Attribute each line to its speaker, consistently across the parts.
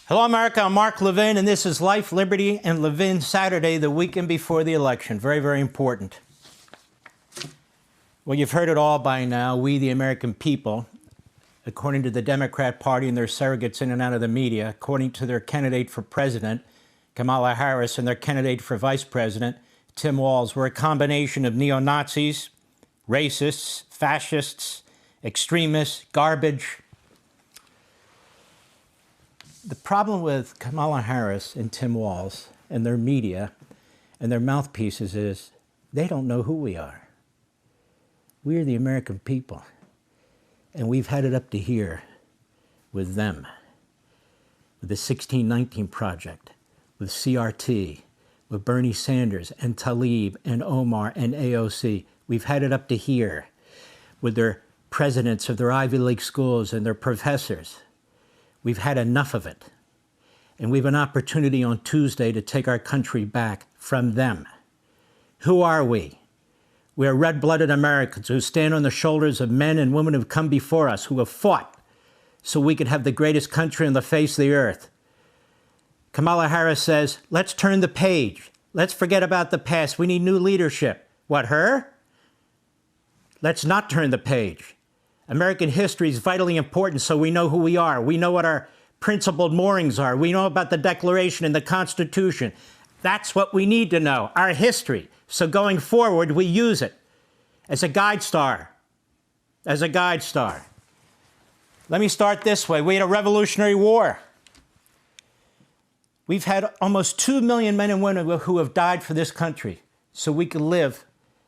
Speaker 1: Hello, America. I'm Mark Levin, and this is Life, Liberty, and Levin Saturday, the weekend before the election. Very, very important. Well, you've heard it all by now. We, the American people, according to the Democrat Party and their surrogates in and out of the media, according to their candidate for president, Kamala Harris, and their candidate for vice president, Tim Walz, we're a combination of neo-Nazis, racists, fascists, extremists, garbage. The problem with Kamala Harris and Tim Walz and their media and their mouthpieces is they don't know who we are. We are the American people, and we've had it up to here with them, with the 1619 Project, with CRT, with Bernie Sanders and Tlaib and Omar and AOC. We've had it up to here with their presidents of their Ivy League schools and their professors. We've had enough of it. And we have an opportunity on Tuesday to take our country back from them. Who are we? We are red-blooded Americans who stand on the shoulders of men and women who have come before us, who have fought so we could have the greatest country on the face of the earth. Kamala Harris says, let's turn the page. Let's forget about the past. We need new leadership. What, her? Let's not turn the page. American history is vitally important so we know who we are. We know what our principled moorings are. We know about the Declaration and the Constitution. That's what we need to know, our history. So going forward, we use it as a guide star. As a guide star. Let me start this way. We had a Revolutionary War. We've had almost 2 million men and women who have died for this country so we can live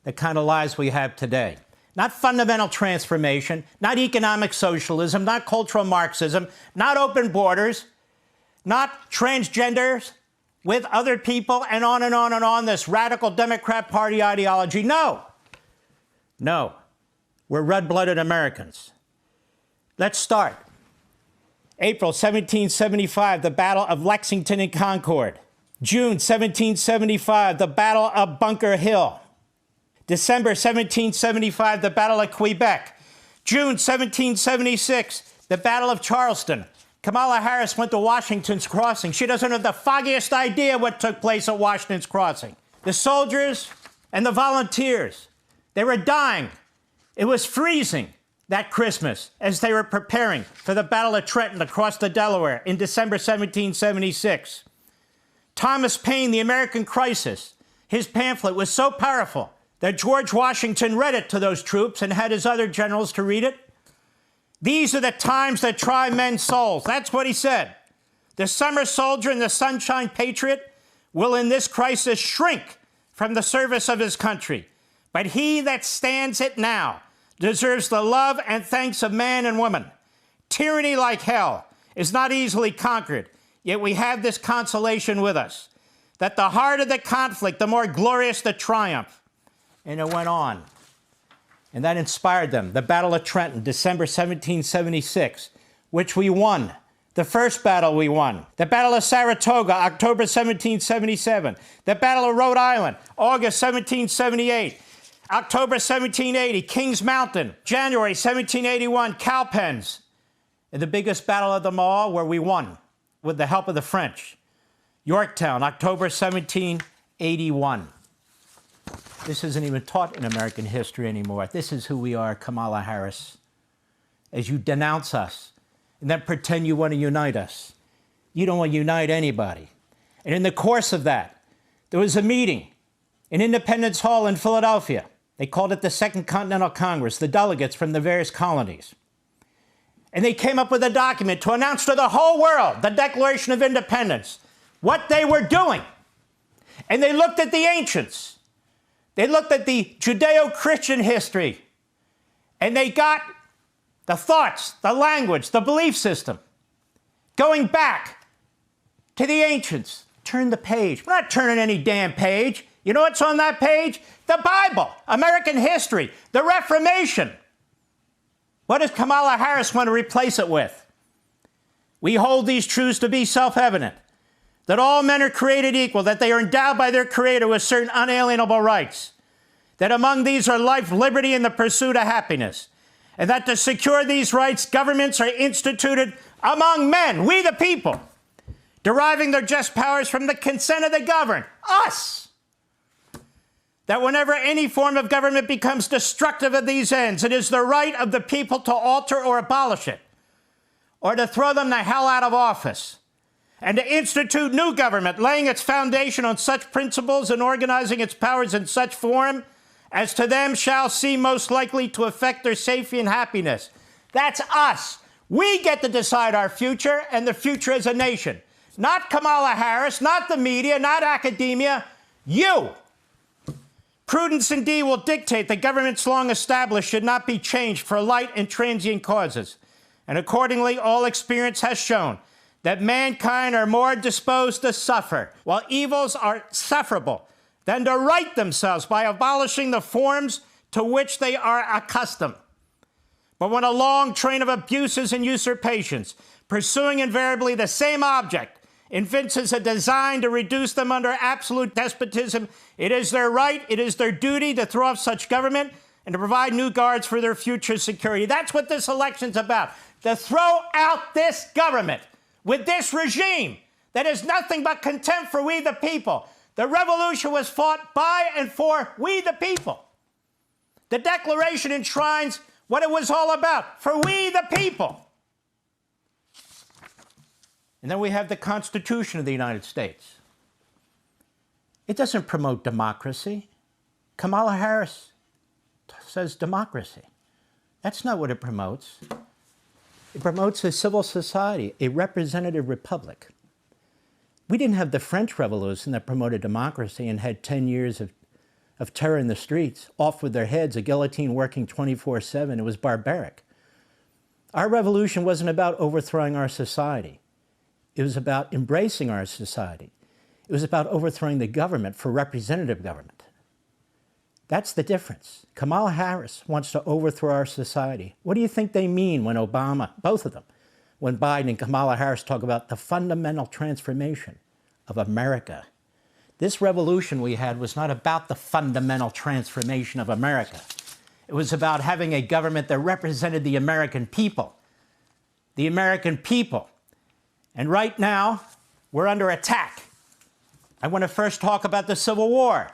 Speaker 1: the kind of lives we have today. Not fundamental transformation, not economic socialism, not cultural Marxism, not open borders, not transgenders with other people, and on and on and on, this radical Democrat Party ideology. No. No. We're red-blooded Americans. Let's start. April 1775, the Battle of Lexington and Concord. June 1775, the Battle of Bunker Hill. December 1775, the Battle of Quebec. June 1776, the Battle of Charleston. Kamala Harris went to Washington's Crossing. She doesn't have the foggiest idea what took place at Washington's Crossing. The soldiers and the volunteers, they were dying. It was freezing that Christmas as they were preparing for the Battle of Trenton across the Delaware in December 1776. Thomas Paine, The American Crisis, his pamphlet was so powerful that George Washington read it to those troops and had his other generals to read it. These are the times that try men's souls. That's what he said. The summer soldier and the sunshine patriot will in this crisis shrink from the service of his country. But he that stands it now deserves the love and thanks of man and woman. Tyranny like hell is not easily conquered, yet we have this consolation with us, that the harder the conflict, the more glorious the triumph. And it went on. And that inspired them. The Battle of Trenton, December 1776, which we won. The first battle we won. The Battle of Saratoga, October 1777. The Battle of Rhode Island, August 1778. October 1780, Kings Mountain. January 1781, Cowpens. And the biggest battle of them all, where we won with the help of the French. Yorktown, October 1781. This isn't even taught in American history anymore. This is who we are, Kamala Harris. As you denounce us and then pretend you want to unite us. You don't want to unite anybody. And in the course of that, there was a meeting in Independence Hall in Philadelphia. They called it the Second Continental Congress, the delegates from the various colonies. And they came up with a document to announce to the whole world, the Declaration of Independence, what they were doing. And they looked at the ancients. They looked at the Judeo-Christian history, and they got the thoughts, the language, the belief system, going back to the ancients. Turn the page. We're not turning any damn page. You know what's on that page? The Bible, American history, the Reformation. What does Kamala Harris want to replace it with? We hold these truths to be self-evident, that all men are created equal, that they are endowed by their Creator with certain unalienable rights, that among these are life, liberty, and the pursuit of happiness, and that to secure these rights, governments are instituted among men, we the people, deriving their just powers from the consent of the governed, us. That whenever any form of government becomes destructive of these ends, it is the right of the people to alter or abolish it, or to throw them the hell out of office, and to institute new government, laying its foundation on such principles and organizing its powers in such form as to them shall seem most likely to affect their safety and happiness. That's us. We get to decide our future and the future as a nation. Not Kamala Harris, not the media, not academia, you. Prudence indeed will dictate that governments long established should not be changed for light and transient causes. And accordingly, all experience has shown that mankind are more disposed to suffer, while evils are sufferable, than to right themselves by abolishing the forms to which they are accustomed. But when a long train of abuses and usurpations, pursuing invariably the same object, evinces a design to reduce them under absolute despotism, it is their right, it is their duty to throw off such government and to provide new guards for their future security. That's what this election's about, to throw out this government with this regime that is nothing but contempt for we the people. The revolution was fought by and for we the people. The Declaration enshrines what it was all about, for we the people. And then we have the Constitution of the United States. It doesn't promote democracy. Kamala Harris says democracy. That's not what it promotes. It promotes a civil society, a representative republic. We didn't have the French Revolution that promoted democracy and had 10 years of terror in the streets, off with their heads, a guillotine working 24/7. It was barbaric. Our revolution wasn't about overthrowing our society. It was about embracing our society. It was about overthrowing the government for representative government. That's the difference. Kamala Harris wants to overthrow our society. What do you think they mean when Obama, both of them, when Biden and Kamala Harris talk about the fundamental transformation of America? This revolution we had was not about the fundamental transformation of America. It was about having a government that represented the American people. The American people. And right now, we're under attack. I want to first talk about the Civil War.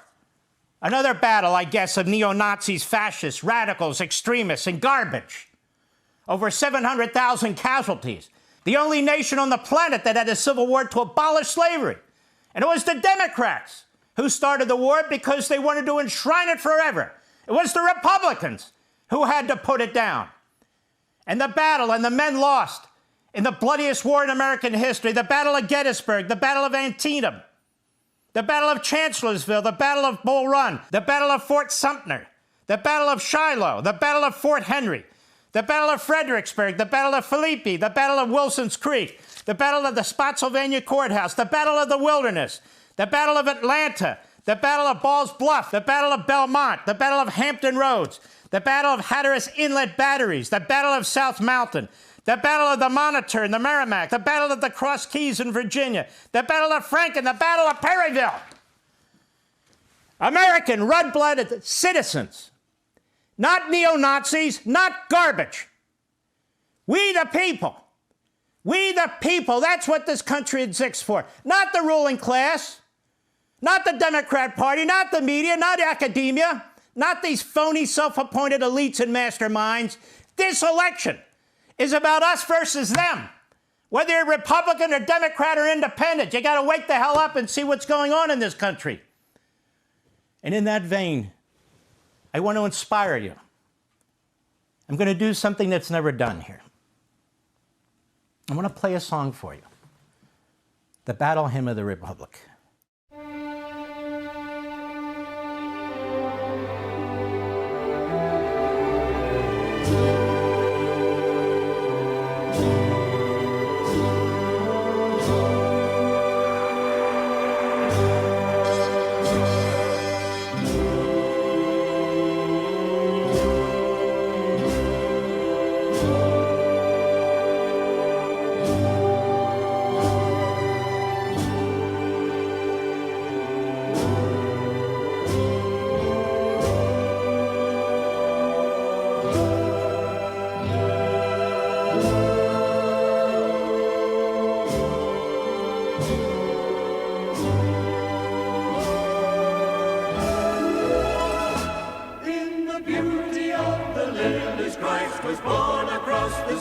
Speaker 1: Another battle, I guess, of neo-Nazis, fascists, radicals, extremists, and garbage. Over 700,000 casualties. The only nation on the planet that had a civil war to abolish slavery. And it was the Democrats who started the war because they wanted to enshrine it forever. It was the Republicans who had to put it down. And the battle and the men lost in the bloodiest war in American history, the Battle of Gettysburg, the Battle of Antietam, the Battle of Chancellorsville, the Battle of Bull Run, the Battle of Fort Sumter, the Battle of Shiloh, the Battle of Fort Henry, the Battle of Fredericksburg, the Battle of Philippi, the Battle of Wilson's Creek, the Battle of the Spotsylvania Courthouse, the Battle of the Wilderness, the Battle of Atlanta, the Battle of Ball's Bluff, the Battle of Belmont, the Battle of Hampton Roads, the Battle of Hatteras Inlet Batteries, the Battle of South Mountain, the Battle of the Monitor and the Merrimack, the Battle of the Cross Keys in Virginia, the Battle of Franklin, the Battle of Perryville. American red-blooded citizens, not neo-Nazis, not garbage. We the people. We the people, that's what this country exists for. Not the ruling class, not the Democrat Party, not the media, not academia, not these phony self-appointed elites and masterminds. This election is about us versus them. Whether you're Republican or Democrat or independent, you got to wake the hell up and see what's going on in this country. And in that vein, I want to inspire you. I'm going to do something that's never done here. I want to play a song for you. The Battle Hymn of the Republic.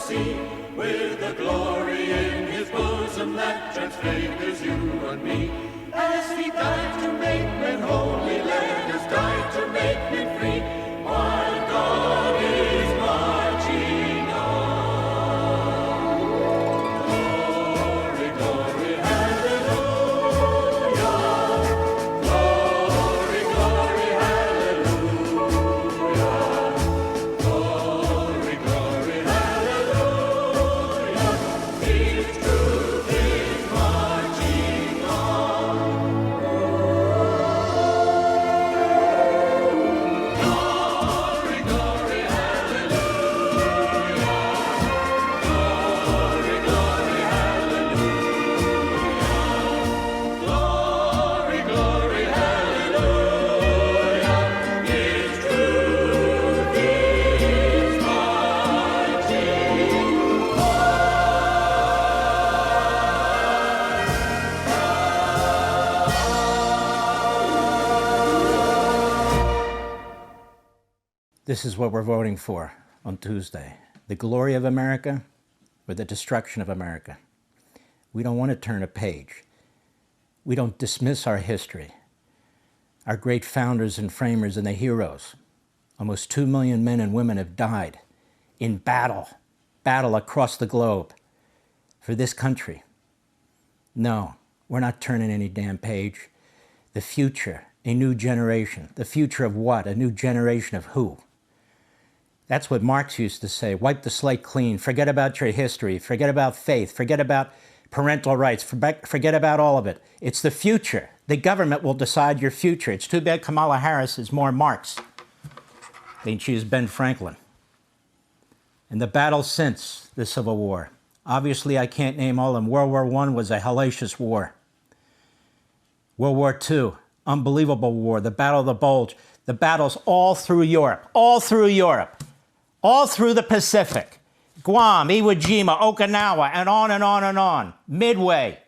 Speaker 2: sea, with the glory in his bosom that transfigures you and me. As he died to make men holy, let us die to make men free, while God is marching on. Glory, glory, hallelujah. Glory, glory, hallelujah. Glory, glory, hallelujah. His truth is marching on. Glory, glory, hallelujah. Glory, glory, hallelujah. Glory, glory, hallelujah. His truth is marching
Speaker 1: This is what we're voting for on Tuesday. The glory of America or the destruction of America. We don't want to turn a page. We don't dismiss our history, our great founders and framers and the heroes. Almost 2 million men and women have died in battle across the globe for this country. No, we're not turning any damn page. The future, a new generation. The future of what? A new generation of who? That's what Marx used to say. Wipe the slate clean. Forget about your history. Forget about faith. Forget about parental rights. Forget about all of it. It's the future. The government will decide your future. It's too bad Kamala Harris is more Marx than she is Ben Franklin. And the battles since the Civil War. Obviously, I can't name all of them. World War I was a hellacious war. World War II, unbelievable war. The Battle of the Bulge. The battles all through Europe. All through the Pacific. Guam, Iwo Jima, Okinawa, and on and on and on. Midway.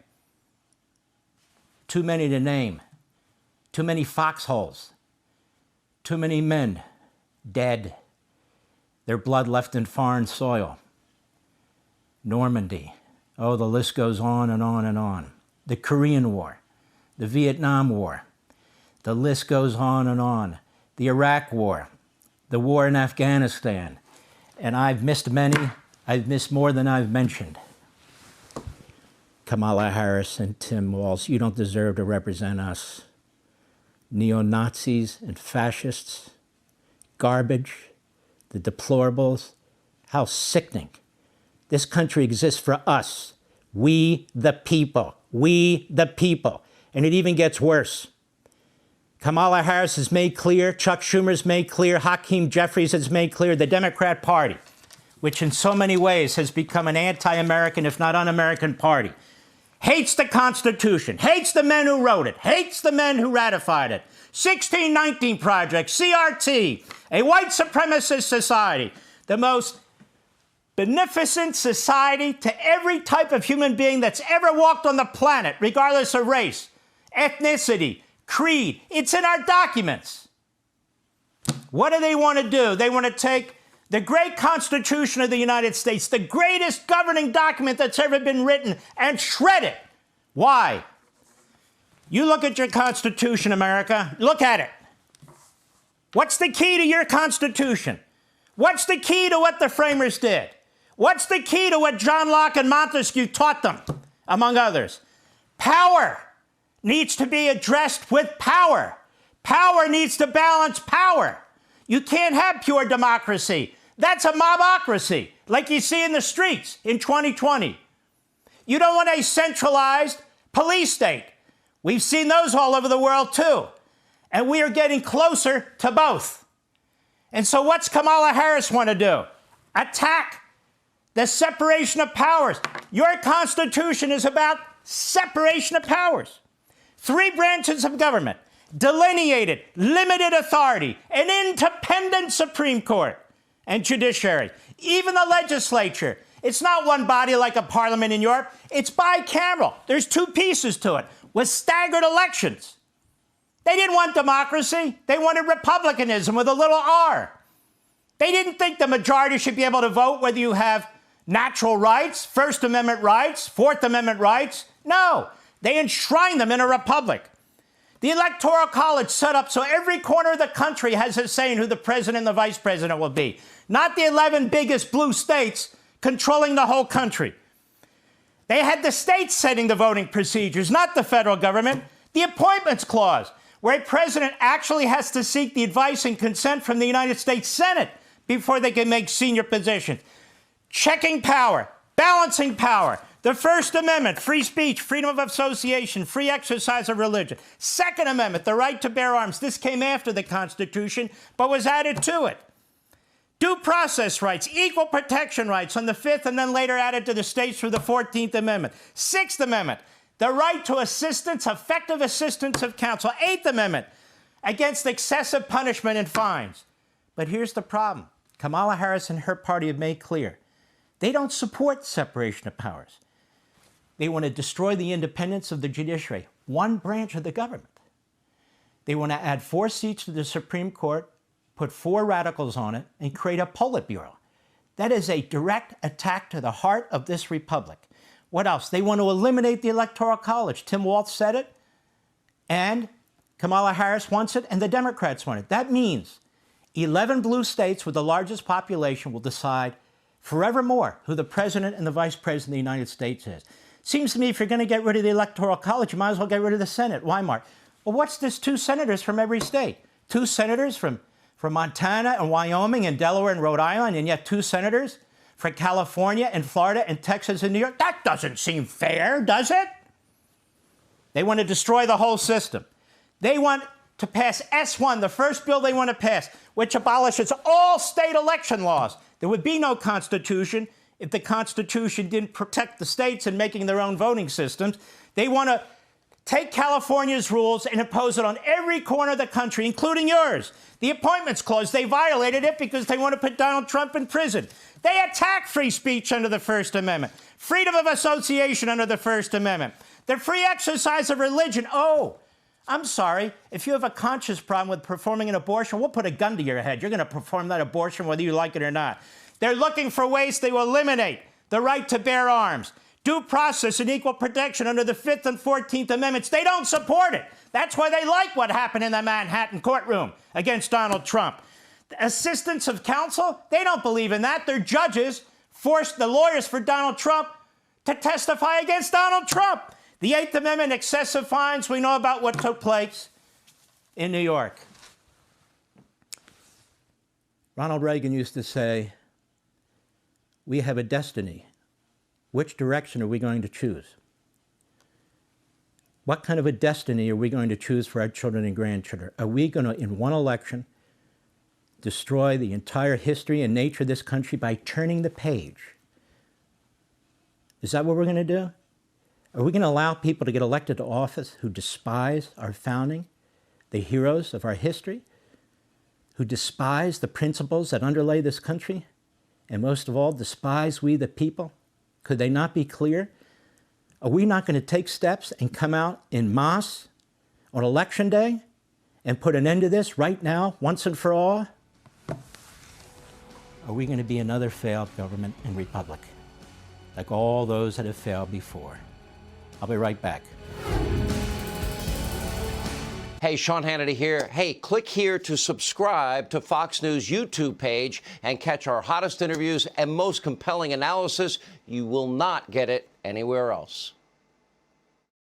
Speaker 1: Too many to name. Too many foxholes. Too many men dead. Their blood left in foreign soil. Normandy. Oh, the list goes on and on and on. The Korean War. The Vietnam War. The list goes on and on. The Iraq War. The war in Afghanistan. And I've missed many. I've missed more than I've mentioned. Kamala Harris and Tim Walz, you don't deserve to represent us. Neo-Nazis and fascists, garbage, the deplorables, how sickening. This country exists for us, we the people, and it even gets worse. Kamala Harris has made clear, Chuck Schumer's made clear, Hakeem Jeffries has made clear, the Democrat Party, which in so many ways has become an anti-American, if not un-American party, hates the Constitution, hates the men who wrote it, hates the men who ratified it. 1619 Project, CRT, a white supremacist society, the most beneficent society to every type of human being that's ever walked on the planet, regardless of race, ethnicity, creed. It's in our documents. What do they want to do? They want to take the great Constitution of the United States, the greatest governing document that's ever been written, and shred it. Why? You look at your Constitution, America. Look at it. What's the key to your Constitution? What's the key to what the framers did? What's the key to what John Locke and Montesquieu taught them, among others? Power needs to be addressed with power. Power needs to balance power. You can't have pure democracy. That's a mobocracy, like you see in the streets in 2020. You don't want a centralized police state. We've seen those all over the world, too. And we are getting closer to both. And so what's Kamala Harris want to do? Attack the separation of powers. Your Constitution is about separation of powers. 3 branches of government, delineated, limited authority, an independent Supreme Court and judiciary. Even the legislature. It's not one body like a parliament in Europe. It's bicameral. There's 2 pieces to it with staggered elections. They didn't want democracy. They wanted republicanism with a little r. They didn't think the majority should be able to vote whether you have natural rights, First Amendment rights, Fourth Amendment rights. No, they enshrine them in a republic. The Electoral College set up so every corner of the country has a say in who the president and the vice president will be. Not the 11 biggest blue states controlling the whole country. They had the states setting the voting procedures, not the federal government. The Appointments Clause, where a president actually has to seek the advice and consent from the United States Senate before they can make senior positions. Checking power, balancing power. The First Amendment, free speech, freedom of association, free exercise of religion. Second Amendment, the right to bear arms. This came after the Constitution, but was added to it. Due process rights, equal protection rights on the Fifth, and then later added to the states through the 14th Amendment. Sixth Amendment, the right to assistance, effective assistance of counsel. Eighth Amendment, against excessive punishment and fines. But here's the problem. Kamala Harris and her party have made clear they don't support separation of powers. They want to destroy the independence of the judiciary, one branch of the government. They want to add 4 seats to the Supreme Court, put 4 radicals on it, and create a Politburo. That is a direct attack to the heart of this republic. What else? They want to eliminate the Electoral College. Tim Walz said it, and Kamala Harris wants it, and the Democrats want it. That means 11 blue states with the largest population will decide forevermore who the president and the vice president of the United States is. Seems to me if you're going to get rid of the Electoral College, you might as well get rid of the Senate. Why, Mark? Well, what's this 2 senators from every state? 2 senators from Montana and Wyoming and Delaware and Rhode Island, and yet 2 senators for California and Florida and Texas and New York? That doesn't seem fair, does it? They want to destroy the whole system. They want to pass S1, the first bill they want to pass, which abolishes all state election laws. There would be no Constitution if the Constitution didn't protect the states in making their own voting systems. They want to take California's rules and impose it on every corner of the country, including yours. The Appointments Clause, they violated it because they want to put Donald Trump in prison. They attack free speech under the First Amendment, freedom of association under the First Amendment, the free exercise of religion. Oh, I'm sorry. If you have a conscience problem with performing an abortion, we'll put a gun to your head. You're going to perform that abortion whether you like it or not. They're looking for ways to eliminate the right to bear arms, due process and equal protection under the 5th and 14th Amendments. They don't support it. That's why they like what happened in the Manhattan courtroom against Donald Trump. Assistance of counsel, they don't believe in that. Their judges forced the lawyers for Donald Trump to testify against Donald Trump. The 8th Amendment, excessive fines, we know about what took place in New York. Ronald Reagan used to say, we have a destiny. Which direction are we going to choose? What kind of a destiny are we going to choose for our children and grandchildren? Are we going to, in one election, destroy the entire history and nature of this country by turning the page? Is that what we're going to do? Are we going to allow people to get elected to office who despise our founding, the heroes of our history, who despise the principles that underlay this country, and most of all, despise we the people? Could they not be clear? Are we not going to take steps and come out en masse on Election Day and put an end to this right now, once and for all? Are we going to be another failed government and republic, like all those that have failed before? I'll be right back.
Speaker 3: Hey, Sean Hannity here. Hey, click here to subscribe to Fox News YouTube page and catch our hottest interviews and most compelling analysis. You will not get it anywhere else.